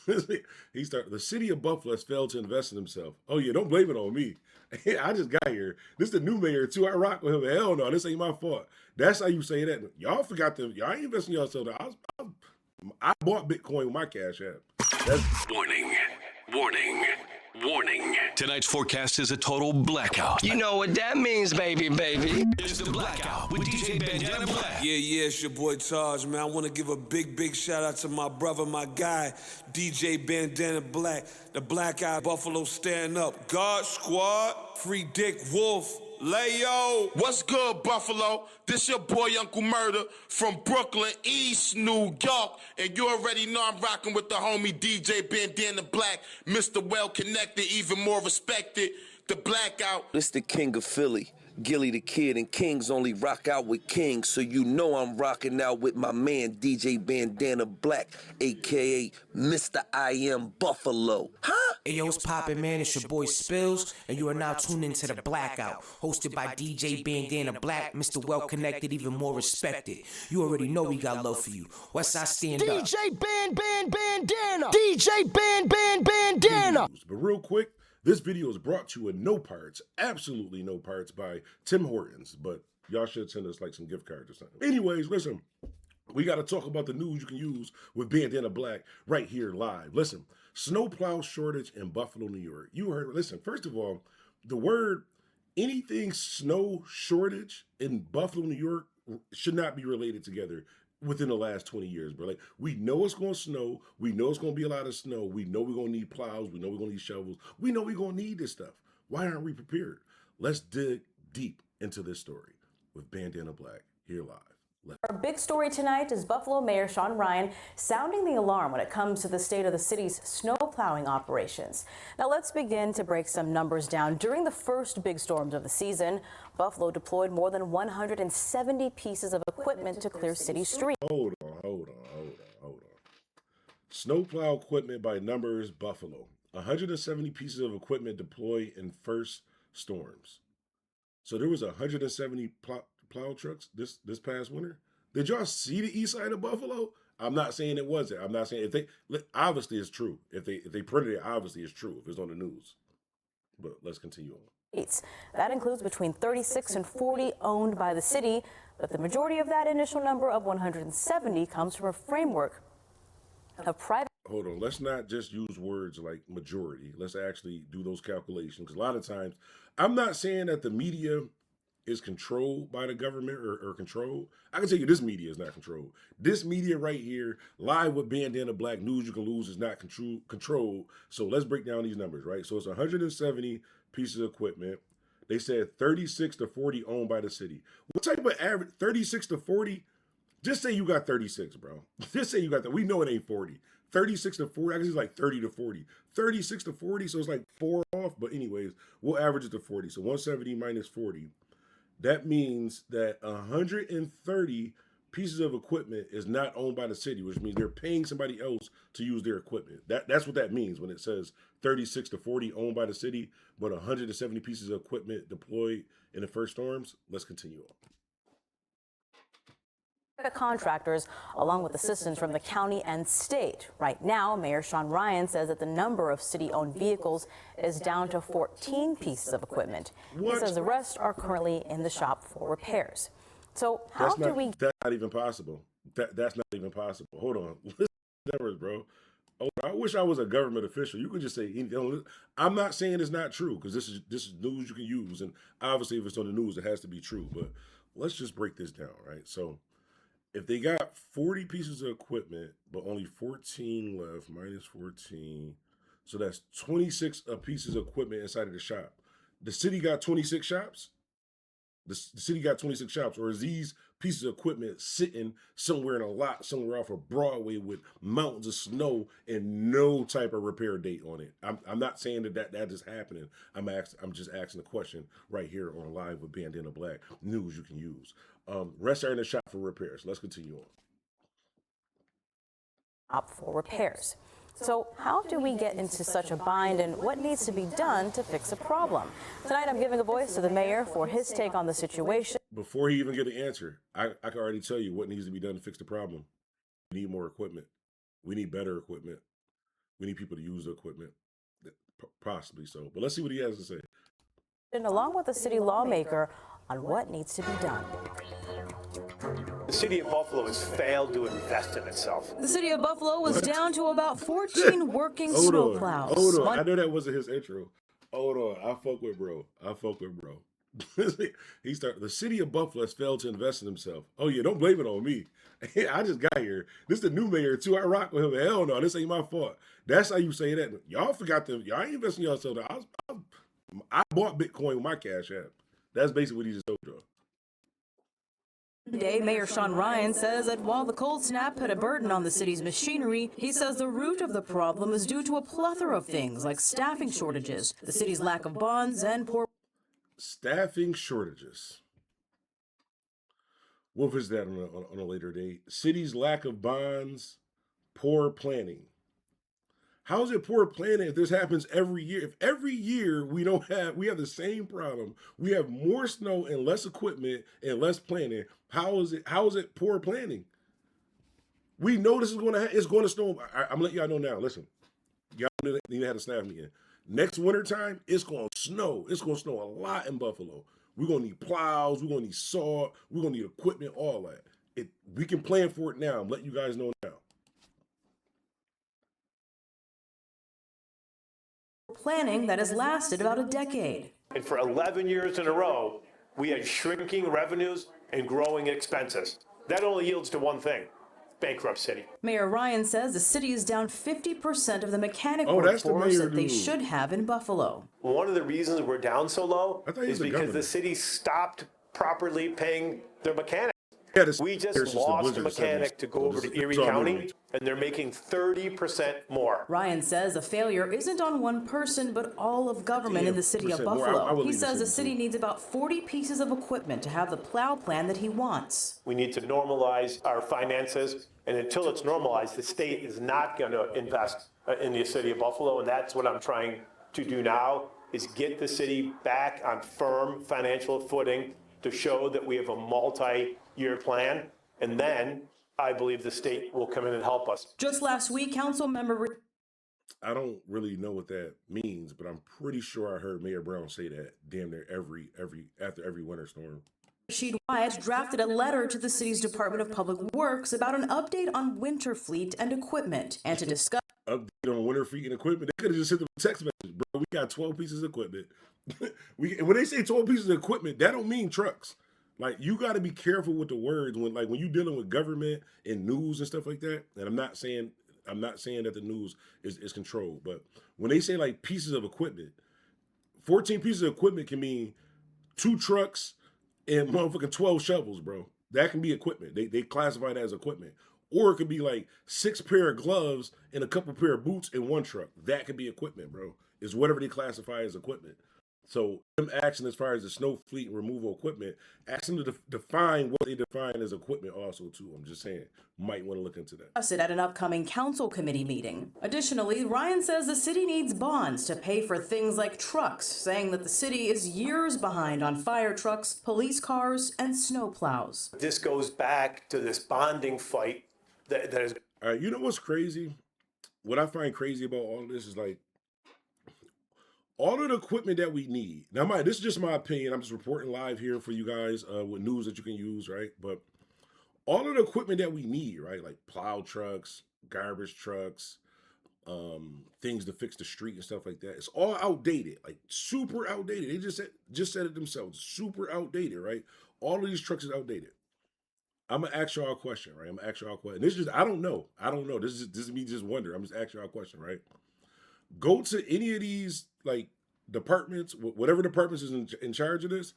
The city of Buffalo has failed to invest in himself. Oh yeah, don't blame it on me. I just got here. This is the new mayor too. I rock with him. Hell no, this ain't my fault. That's how you say that. Y'all forgot to. Y'all ain't investing in yourself. I bought Bitcoin with my cash app. Warning, warning, warning. Tonight's forecast is a total blackout. You know what that means, baby. It's the blackout with DJ Bandana Black. Yeah, it's your boy Taj, man. I want to give a big shout out to my brother, my guy, DJ Bandana Black. The Blackout Buffalo stand up. God Squad, Free Dick Wolf. Layo. What's good, Buffalo? This your boy Uncle Murder from Brooklyn, East New York. And you already know I'm rocking with the homie DJ Bandana Black, Mr. Well Connected, even more respected, the Blackout. This the king of Philly, Gilly the Kid, and kings only rock out with kings, so you know I'm rocking out with my man DJ Bandana Black, a.k.a. Mr. I Am Buffalo. Huh? Hey, yo, what's poppin', man? It's your boy Spills, and you are now tuned into The Blackout, hosted by DJ Bandana Black, Mr. Well Connected, even more respected. You already know we got love for you. Westside stand up. DJ Bandana! DJ Bandana! But real quick, this video is brought to you in no parts, absolutely no parts, by Tim Hortons. But y'all should send us like some gift cards or something. Anyways, listen, we got to talk about the news you can use with Bandana Black right here live. Listen, snowplow shortage in Buffalo, New York. You heard, listen, first of all, the word anything snow shortage in Buffalo, New York should not be related together within the last 20 years, bro. Like, we know it's going to snow. We know it's going to be a lot of snow. We know we're going to need plows. We know we're going to need shovels. We know we're going to need this stuff. Why aren't we prepared? Let's dig deep into this story with Bandana Black here live. Our big story tonight is Buffalo Mayor Sean Ryan sounding the alarm when it comes to the state of the city's snow plowing operations. Now let's begin to break some numbers down. During the first big storms of the season, Buffalo deployed more than 170 pieces of equipment to clear city streets. Hold on. Snowplow equipment by numbers, Buffalo. 170 pieces of equipment deployed in first storms. So there was 170 plow trucks this past winter. Did y'all see the east side of Buffalo? I'm not saying it wasn't. I'm not saying if they obviously it's true. If they printed it, obviously it's true if it's on the news. But let's continue on. That includes between 36 and 40 owned by the city, but the majority of that initial number of 170 comes from a framework of private. Hold on, let's not just use words like majority. Let's actually do those calculations, because a lot of times, I'm not saying that the media is controlled by the government or controlled. I can tell you this media is not controlled. This media right here, live with Bandana Black, news you can lose, is not controlled. So let's break down these numbers, right? So it's 170 pieces of equipment. They said 36 to 40 owned by the city. What type of average, 36 to 40? Just say you got 36, bro. Just say you got that. We know it ain't 40. 36 to 40, I guess it's like 30 to 40. 36 to 40, so it's like 4 off. But anyways, we'll average it to 40. So 170 minus 40. That means that 130 pieces of equipment is not owned by the city, which means they're paying somebody else to use their equipment. That's what that means when it says 36 to 40 owned by the city, but 170 pieces of equipment deployed in the first storms. Let's continue on. Contractors, along with assistance from the county and state. Right now, Mayor Sean Ryan says that the number of city-owned vehicles is down to 14 pieces of equipment. He says the rest are currently in the shop for repairs. So how do we... That's not even possible. That's not even possible. Hold on. Listen to the numbers, bro. Oh, I wish I was a government official. You could just say, I'm not saying it's not true, because this is news you can use. And obviously, if it's on the news, it has to be true. But let's just break this down, right? So if they got 40 pieces of equipment, but only 14 left, minus 14, so that's 26 pieces of equipment inside of the shop. The city got 26 shops? The city got 26 shops, or is these pieces of equipment sitting somewhere in a lot, somewhere off of Broadway with mountains of snow and no type of repair date on it? I'm not saying that is happening. I'm just asking a question right here on Live with Bandana Black, news you can use. Rest are in the shop for repairs. Let's continue on. Up for repairs. So how do we get into such a bind, and what needs to be done to fix a problem? Tonight I'm giving a voice to the mayor for his take on the situation. Before he even get an answer, I can already tell you what needs to be done to fix the problem. We need more equipment. We need better equipment. we need people to use the equipment. Possibly so. But let's see what he has to say. And along with the city lawmaker on what needs to be done. The city of Buffalo has failed to invest in itself. The city of Buffalo was down to about 14 working snowplows. Hold on. I know that wasn't his intro. Hold on. I fuck with bro. The city of Buffalo has failed to invest in himself. Oh yeah, don't blame it on me. I just got here. This is the new mayor too. I rock with him. Hell no, this ain't my fault. That's how you say that. Y'all forgot to. Y'all ain't investing in yourself. I bought Bitcoin with my Cash App. That's basically what he just told y'all. Today, Mayor Sean Ryan says that while the cold snap put a burden on the city's machinery, he says the root of the problem is due to a plethora of things like staffing shortages, the city's lack of bonds, and poor staffing shortages. We'll visit that on a later date. City's lack of bonds, poor planning. How is it poor planning if this happens every year? If every year we have the same problem, we have more snow and less equipment and less planning. How is it poor planning? We know this is it's going to snow. I'm gonna let y'all know now. Listen, y'all need to have a staff meeting. Next winter time, it's going to snow. It's going to snow a lot in Buffalo. We're going to need plows. We're going to need salt. We're going to need equipment, all that. We can plan for it now. I'm letting you guys know now. planning that has lasted about a decade. And for 11 years in a row, we had shrinking revenues and growing expenses. That only yields to one thing: bankrupt city. Mayor Ryan says the city is down 50% of the mechanic workforce that they should have in Buffalo. One of the reasons we're down so low is because the city stopped properly paying their mechanics. We just lost a mechanic to go over to Erie County, and they're making 30% more. Ryan says the failure isn't on one person, but all of government in the city of Buffalo. He says the city needs about 40 pieces of equipment to have the plow plan that he wants. We need to normalize our finances, and until it's normalized, the state is not going to invest in the city of Buffalo, and that's what I'm trying to do now, is get the city back on firm financial footing to show that we have a multi-year plan, and then I believe the state will come in and help us. Just last week, council member... I don't really know what that means, but I'm pretty sure I heard Mayor Brown say that damn near after every winter storm. Rashid Wyatt drafted a letter to the city's Department of Public Works about an update on winter fleet and equipment, and to discuss... Update on winter fleet and equipment? They could have just sent them a text message, bro. We got 12 pieces of equipment. When they say 12 pieces of equipment, that don't mean trucks. Like, you got to be careful with the words when you're dealing with government and news and stuff like that. And I'm not saying that the news is controlled, but when they say like pieces of equipment, 14 pieces of equipment can mean 2 trucks and motherfucking 12 shovels, bro. That can be equipment. They classify it as equipment. Or it could be like 6 pair of gloves and a couple pair of boots in 1 truck. That could be equipment, bro. It's whatever they classify as equipment. So them asking as far as the snow fleet and removal equipment, ask them to define what they define as equipment also too. I'm just saying, might want to look into that. Discuss it at an upcoming council committee meeting. Additionally, Ryan says the city needs bonds to pay for things like trucks, saying that the city is years behind on fire trucks, police cars, and snow plows. This goes back to this bonding fight that is... All right, you know what's crazy? What I find crazy about all of this is like, all of the equipment that we need. Now, this is just my opinion. I'm just reporting live here for you guys with news that you can use, right? But all of the equipment that we need, right? Like plow trucks, garbage trucks, things to fix the street and stuff like that. It's all outdated, like super outdated. They just said it themselves, super outdated, right? All of these trucks is outdated. I'm gonna ask y'all a question, right? I'm gonna ask y'all a question. This is just, I don't know. This is me just wondering. I'm just asking y'all a question, right? Go to any of these like departments, whatever departments is in charge of this,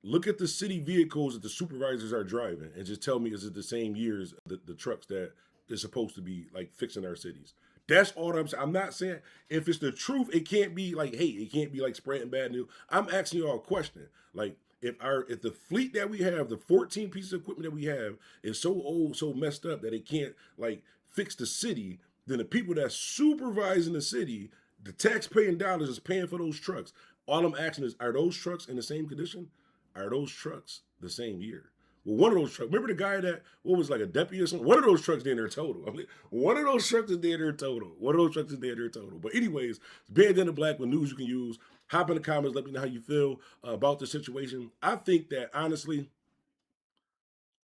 look at the city vehicles that the supervisors are driving and just tell me, is it the same years, the trucks that is supposed to be like fixing our cities? That's all I'm saying. I'm not saying if it's the truth, it can't be like hate. It can't be like spreading bad news. I'm asking y'all a question. Like if the fleet that we have, the 14 pieces of equipment that we have is so old, so messed up that it can't like fix the city, then the people that's supervising the city, the taxpaying dollars is paying for those trucks. All I'm asking is, are those trucks in the same condition? Are those trucks the same year? Well, one of those trucks, remember the guy that, what was like a deputy or something? One of those trucks did there total. I mean, one of those trucks is dead there total. One of those trucks is dead there total. But anyways, Bandana Black with news you can use. Hop in the comments, let me know how you feel about the situation. I think that, honestly,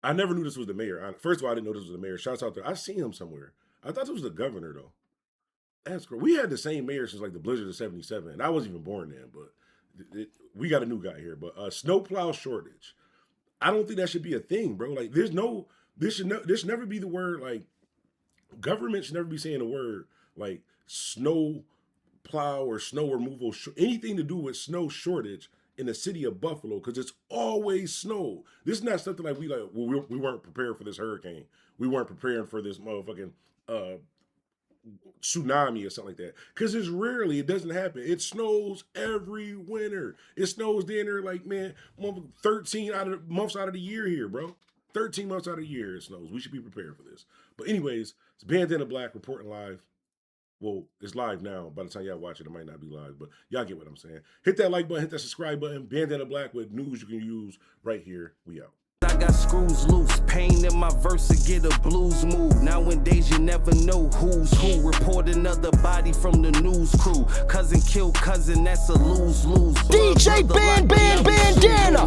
I never knew this was the mayor. First of all, I didn't know this was the mayor. Shouts out there. I seen him somewhere. I thought this was the governor, though. That's great. We had the same mayor since like the blizzard of '77, and I wasn't even born then, but we got a new guy here. But snowplow shortage. I don't think that should be a thing, bro. Like, this should never be the word, like, government should never be saying the word, like, snow plow or snow removal, anything to do with snow shortage in the city of Buffalo, because it's always snow. This is not something like we weren't prepared for this hurricane. We weren't preparing for this motherfucking tsunami or something like that. Because it doesn't happen. It snows every winter. It snows dinner like, man, 13 months out of the year here, bro. 13 months out of the year it snows. We should be prepared for this. But anyways, it's Bandana Black reporting live. Well, it's live now. By the time y'all watch it, it might not be live, but y'all get what I'm saying. Hit that like button, hit that subscribe button. Bandana Black with news you can use right here. We out. I got screws loose, pain in my verse to get a blues move. Nowadays you never know who's who. Report another body from the news crew. Cousin kill cousin, that's a lose-lose. DJ Bandana.